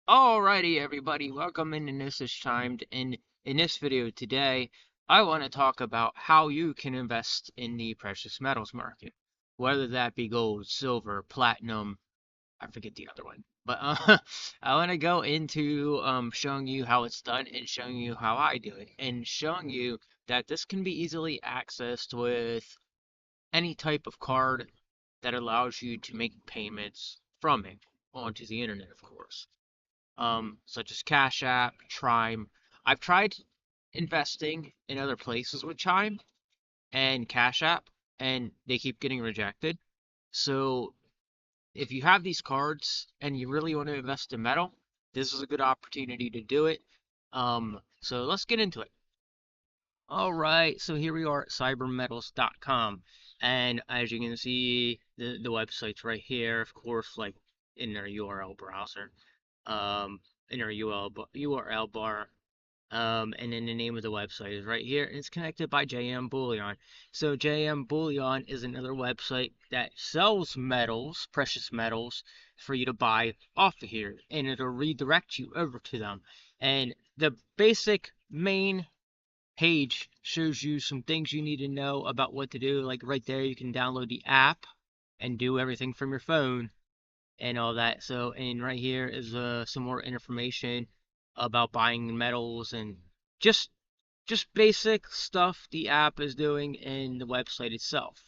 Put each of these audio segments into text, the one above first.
Alrighty, everybody, welcome in, and this is Chimed. In this video today, I want to talk about how you can invest in the precious metals market, whether that be gold, silver, platinum. I forget the other one, but I want to go into showing you how it's done and showing you how I do it, and showing you that this can be easily accessed with any type of card that allows you to make payments from it onto the internet, of course, such as Cash App, Chime. I've tried investing in other places with Chime and Cash App, and they keep getting rejected. So if you have these cards and you really want to invest in metal, this is a good opportunity to do it. So let's get into it. All right, so here we are at cybermetals.com, and as you can see, the website's right here, of course, like in their URL browser, in our URL bar. And then the name of the website is right here, and it's connected by JM Bullion. So JM Bullion is another website that sells metals, precious metals, for you to buy off of here, and it'll redirect you over to them. And the basic main page shows you some things you need to know about what to do. Like right there, you can download the app and do everything from your phone and all that. So, and right here is some more information about buying metals and just just basic stuff the app is doing in the website itself.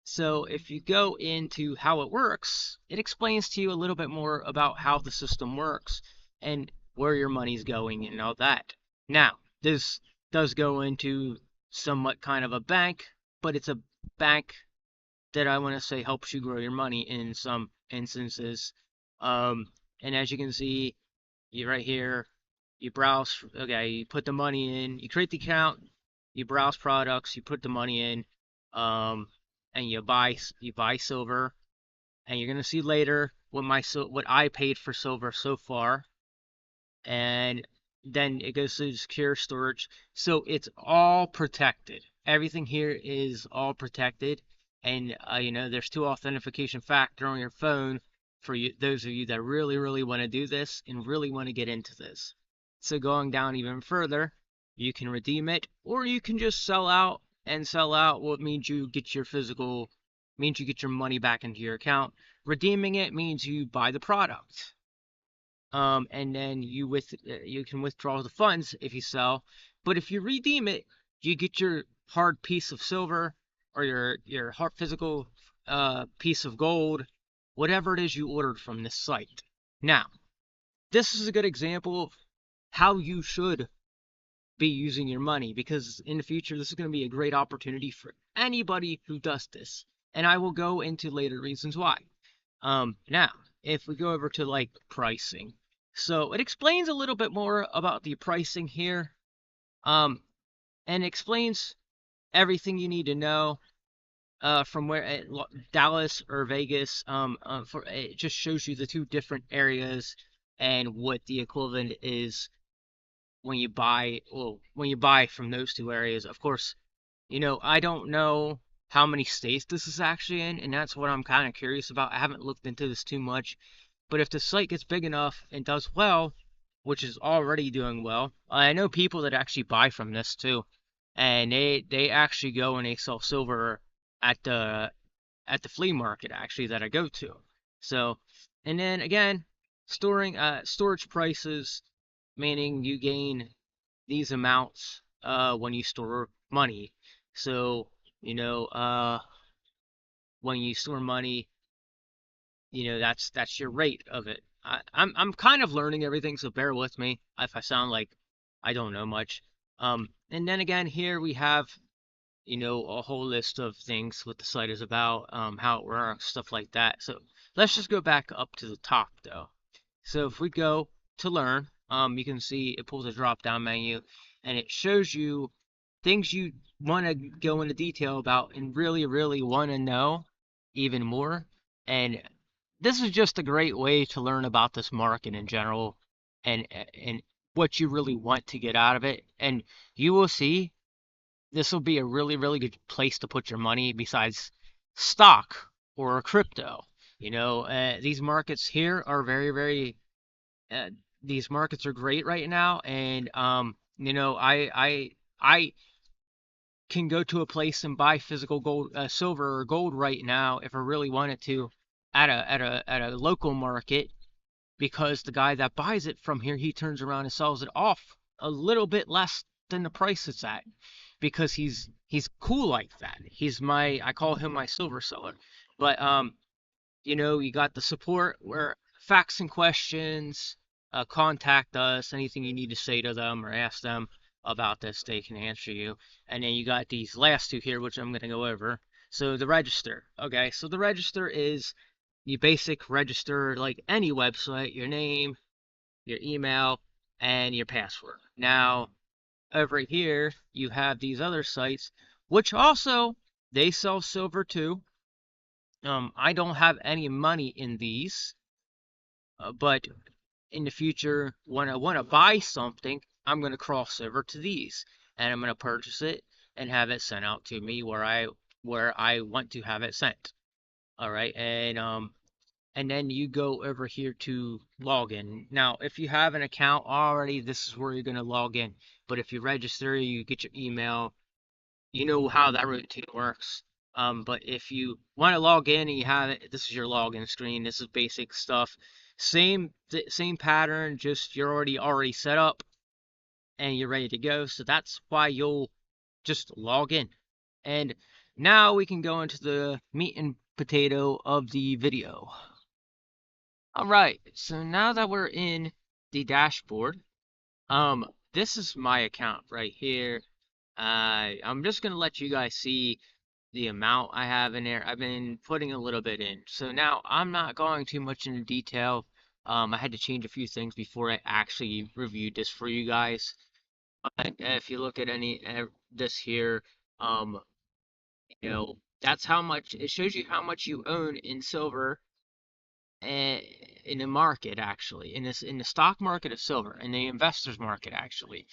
So if you go into how it works, it explains to you a little bit more about how the system works and where your money's going and all that. Now, this does go into somewhat kind of a bank, but it's a bank that I want to say helps you grow your money in some instances. Um, and as you can see, you right here, you browse. Okay, you put the money in, you create the account, you browse products, you put the money in, um, and you buy silver, and you're gonna see later what I paid for silver so far, and then it goes to secure storage. So it's all protected. Everything here is all protected, and there's two authentication factor on your phone for you, those of you that really, really want to do this and really want to get into this. So going down even further, you can redeem it, or you can just sell out. And sell out what means means you get your money back into your account. Redeeming it means you buy the product, and then you can withdraw the funds if you sell. But if you redeem it, you get your hard piece of silver or your hard physical piece of gold, whatever it is you ordered from this site. Now, this is a good example of how you should be using your money, because in the future this is going to be a great opportunity for anybody who does this, and I will go into later reasons why. Now, if we go over to like pricing, so it explains a little bit more about the pricing here, um, and explains everything you need to know, from where Dallas or Vegas. For it just shows you the two different areas and what the equivalent is when you buy from those two areas. Of course, I don't know how many states this is actually in, and that's what I'm kind of curious about. I haven't looked into this too much, but if the site gets big enough and does well, which is already doing well, I know people that actually buy from this too, and they actually go and they sell silver at the flea market actually that I go to. So, and then again, storage prices, meaning you gain these amounts when you store money. So, you know, uh, when you store money, that's your rate of it. I'm kind of learning everything, so bear with me if I sound like I don't know much. And then again, here we have a whole list of things what the site is about, how it works, stuff like that. So let's just go back up to the top though. So if we go to learn, you can see it pulls a drop down menu, and it shows you things you want to go into detail about and really, really want to know even more. And this is just a great way to learn about this market in general, and what you really want to get out of it. And you will see this will be a really, really good place to put your money besides stock or crypto. These markets here are very, very uh, these markets are great right now, and I can go to a place and buy physical gold, silver or gold right now if I really wanted to, at a local market, because the guy that buys it from here, he turns around and sells it off a little bit less than the price it's at, because he's cool like that. I call him my silver seller. But you got the support where facts and questions, contact us, anything you need to say to them or ask them about this, they can answer you. And then you got these last two here, which I'm going to go over. So the register. Okay, so the register is the basic register like any website, your name, your email, and your password. Now, over here, you have these other sites, which also, they sell silver too. I don't have any money in these, but in the future, when I want to buy something, I'm going to cross over to these, and I'm going to purchase it and have it sent out to me where I want to have it sent. All right, and then you go over here to login. Now, if you have an account already, this is where you're going to log in. But if you register, you get your email, you know how that routine works. But if you want to log in and you have it, this is your login screen. This is basic stuff. Same pattern, just you're already set up and you're ready to go. So that's why you'll just log in. And now we can go into the meat and potato of the video. All right, so now that we're in the dashboard, this is my account right here. I'm just gonna let you guys see the amount I have in there. I've been putting a little bit in. So now I'm not going too much into detail. I had to change a few things before I actually reviewed this for you guys. But if you look at this here, um, that's how much it shows you how much you own in silver, in the market, actually, in the stock market of silver, in the investors market, actually.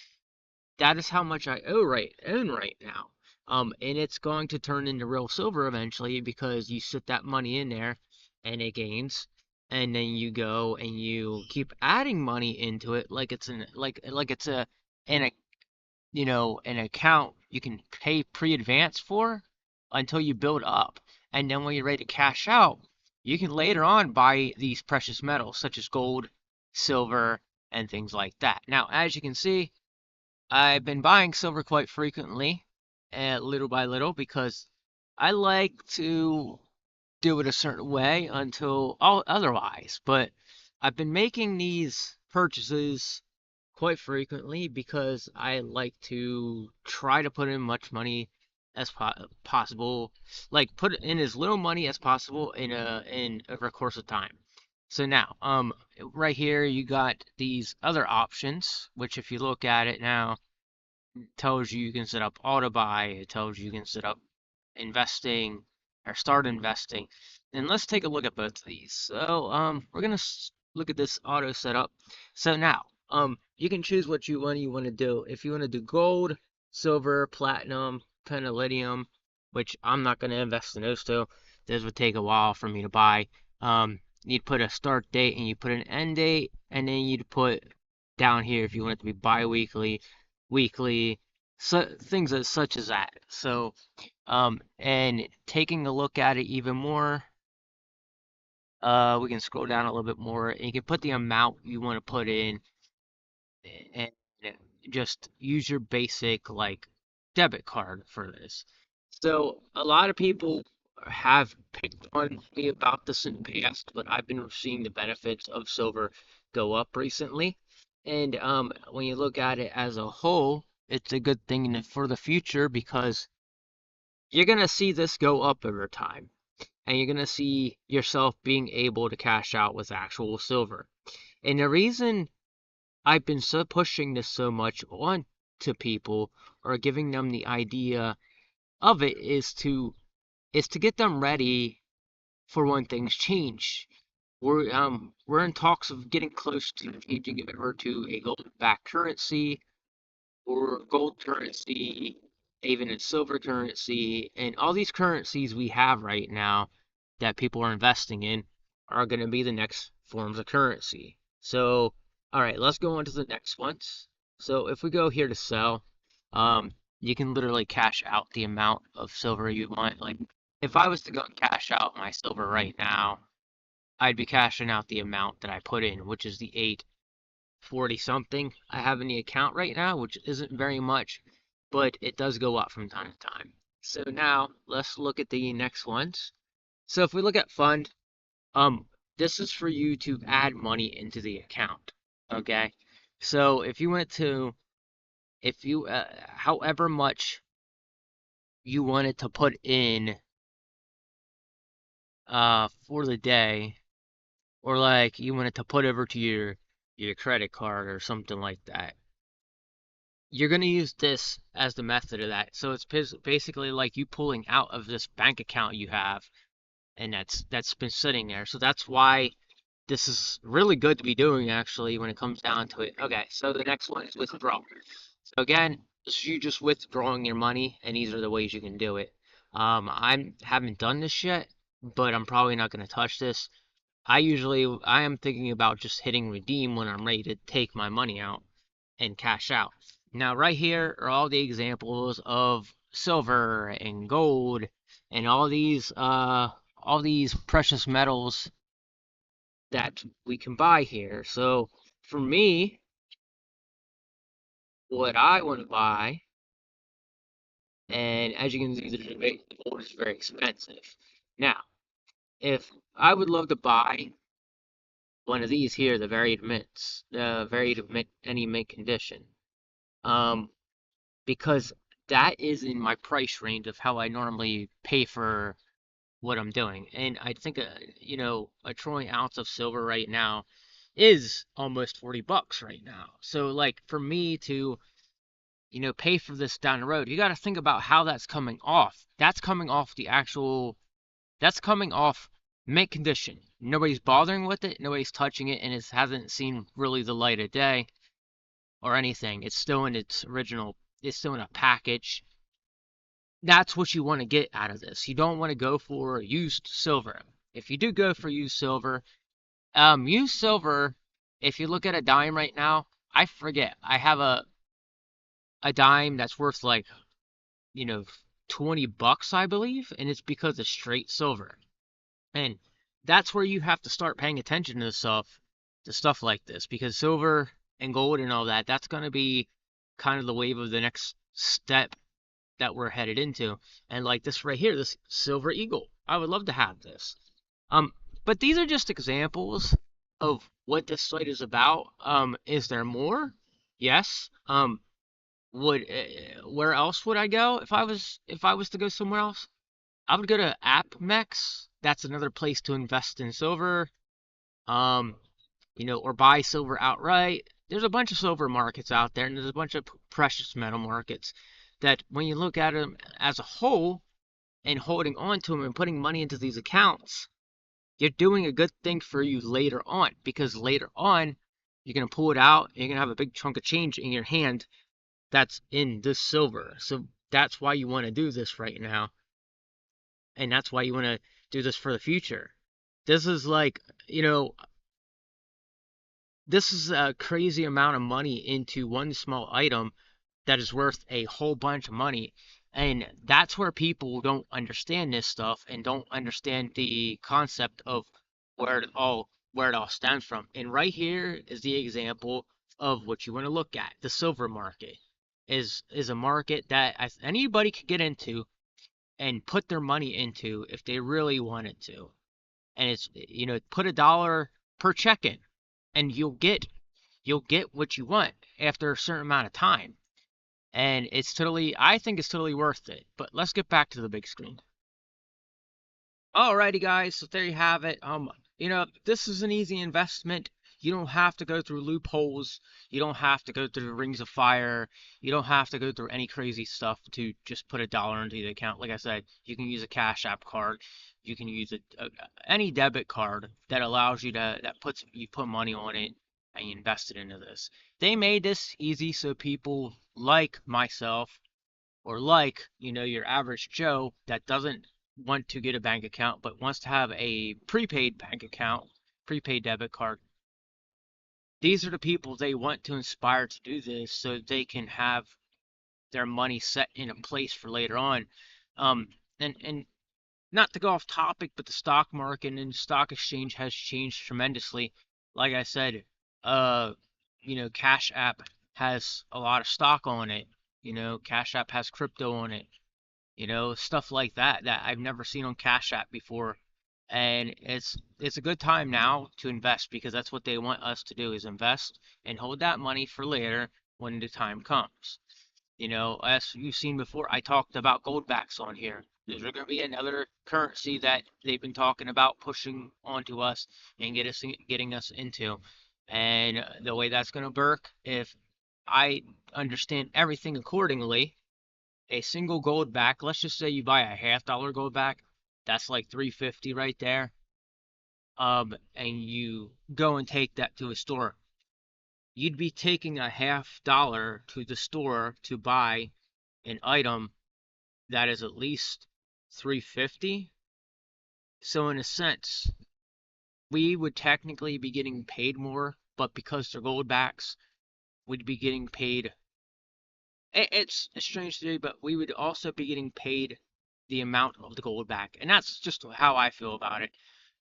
That is how much I own right now. And it's going to turn into real silver eventually, because you sit that money in there and it gains, and then you go and you keep adding money into it like it's an an account you can pay pre-advance for until you build up. And then when you're ready to cash out, you can later on buy these precious metals such as gold, silver, and things like that. Now, as you can see, I've been buying silver quite frequently, little by little, because I like to do it a certain way until otherwise. But I've been making these purchases quite frequently because I like to try to put in much money as possible, like put in as little money as possible in over a course of time. So now, right here you got these other options, which if you look at it now, tells you can set up auto buy, it tells you can set up investing or start investing. And let's take a look at both of these. So we're gonna look at this auto setup. So now you can choose what you want to do. If you want to do gold, silver, platinum, palladium, which I'm not gonna invest in those two. Those would take a while for me to buy. You'd put a start date and you put an end date, and then you'd put down here if you want it to be bi-weekly, weekly, so things such as that. So and taking a look at it even more, we can scroll down a little bit more, and you can put the amount you want to put in, and just use your basic like debit card for this. So a lot of people have picked on me about this in the past, but I've been seeing the benefits of silver go up recently. And when you look at it as a whole, it's a good thing for the future, because you're going to see this go up over time, and you're going to see yourself being able to cash out with actual silver. And the reason I've been so pushing this so much on to people, or giving them the idea of it, is to get them ready for when things change. We're in talks of getting close to changing it over to a gold-backed currency, or gold currency, even in silver currency, and all these currencies we have right now that people are investing in are going to be the next forms of currency. So All right, let's go on to the next ones. So if we go here to sell, you can literally cash out the amount of silver you want. Like if I was to go and cash out my silver right now, I'd be cashing out the amount that I put in, which is the 840 something I have in the account right now, which isn't very much, but it does go up from time to time. So now let's look at the next ones. So if we look at fund, um, this is for you to add money into the account. Okay. So if you wanted to, if you, however much you wanted to put in, for the day, or like you wanted to put over to your credit card or something like that, you're gonna use this as the method of that. So it's basically like you pulling out of this bank account you have, and that's been sitting there. So that's why this is really good to be doing actually when it comes down to it. Okay, so the next one is withdrawal. So again, this is you just withdrawing your money, and these are the ways you can do it. I haven't done this yet, but I'm probably not going to touch this. I am thinking about just hitting redeem when I'm ready to take my money out and cash out. Now right here are all the examples of silver and gold and all these precious metals that we can buy here. So for me, what I want to buy, and as you can see, the gold is very expensive. Now, if I would love to buy one of these here, the varied mints, the varied mint, any mint condition, um, because that is in my price range of how I normally pay for what I'm doing. And I think a troy ounce of silver right now is almost 40 bucks right now. So like for me to, pay for this down the road, you got to think about how that's coming off. That's coming off mint condition. Nobody's bothering with it, nobody's touching it, and it hasn't seen really the light of day or anything. It's still in its original, it's still in a package. That's what you want to get out of this. You don't want to go for used silver. If you do go for used silver, if you look at a dime right now, I forget. I have a dime that's worth like, you know, 20 bucks, I believe, and it's because it's straight silver. And that's where you have to start paying attention to stuff like this, because silver and gold and all that, that's going to be kind of the wave of the next step that we're headed into. And like this right here, this Silver Eagle, I would love to have this. Um, but these are just examples of what this site is about. Is there more? Yes. Would where else would I go if I was to go somewhere else? I would go to AppMex. That's another place to invest in silver. Um, or buy silver outright. There's a bunch of silver markets out there, and there's a bunch of precious metal markets that, when you look at them as a whole and holding on to them and putting money into these accounts, you're doing a good thing for you later on, because later on you're going to pull it out and you're going to have a big chunk of change in your hand that's in this silver. So that's why you want to do this right now, and that's why you want to do this for the future. This is like, this is a crazy amount of money into one small item that is worth a whole bunch of money. And that's where people don't understand this stuff and don't understand the concept of where it all stems from. And right here is the example of what you want to look at. The silver market is a market that anybody could get into and put their money into if they really wanted to. And it's, put $1 per check in, and you'll get what you want after a certain amount of time. And I think it's totally worth it. But let's get back to the big screen. Alrighty guys, so there you have it. This is an easy investment. You don't have to go through loopholes. You don't have to go through the rings of fire. You don't have to go through any crazy stuff to just put $1 into the account. Like I said, you can use a Cash App card. You can use any debit card that allows you you put money on it and you invest it into this. They made this easy so people like myself, or like, your average Joe that doesn't want to get a bank account but wants to have a prepaid bank account, prepaid debit card, these are the people they want to inspire to do this so they can have their money set in a place for later on. Um, and not to go off topic, but the stock market and stock exchange has changed tremendously. Like I said, uh, Cash App has a lot of stock on it. Cash App has crypto on it. Stuff like that I've never seen on Cash App before. And it's a good time now to invest because that's what they want us to do is invest and hold that money for later when the time comes. As you've seen before, I talked about gold backs on here. There's going to be another currency that they've been talking about pushing onto us and getting us into. And the way that's going to work, if I understand everything accordingly, a single gold back, let's just say you buy a $half gold back, that's like 350 right there. And you go and take that to a store. You'd be taking a $half to the store to buy an item that is at least 350. So in a sense, we would technically be getting paid more, but because they're gold backs, we'd be getting paid. It's strange to do, but we would also be getting paid the amount of the gold back, and that's just how I feel about it.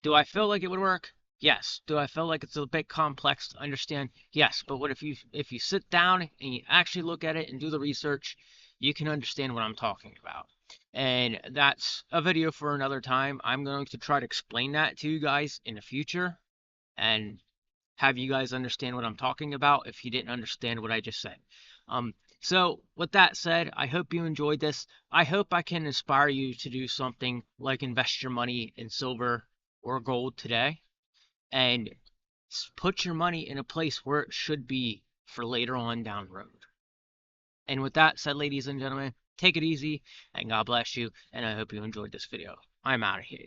Do I feel like it would work? Yes. Do I feel like it's a bit complex to understand? Yes. But what if you sit down and you actually look at it and do the research, you can understand what I'm talking about. And that's a video for another time. I'm going to try to explain that to you guys in the future and have you guys understand what I'm talking about if you didn't understand what I just said. So with that said, I hope you enjoyed this. I hope I can inspire you to do something like invest your money in silver or gold today and put your money in a place where it should be for later on down the road. And with that said, ladies and gentlemen, take it easy and God bless you. And I hope you enjoyed this video. I'm out of here.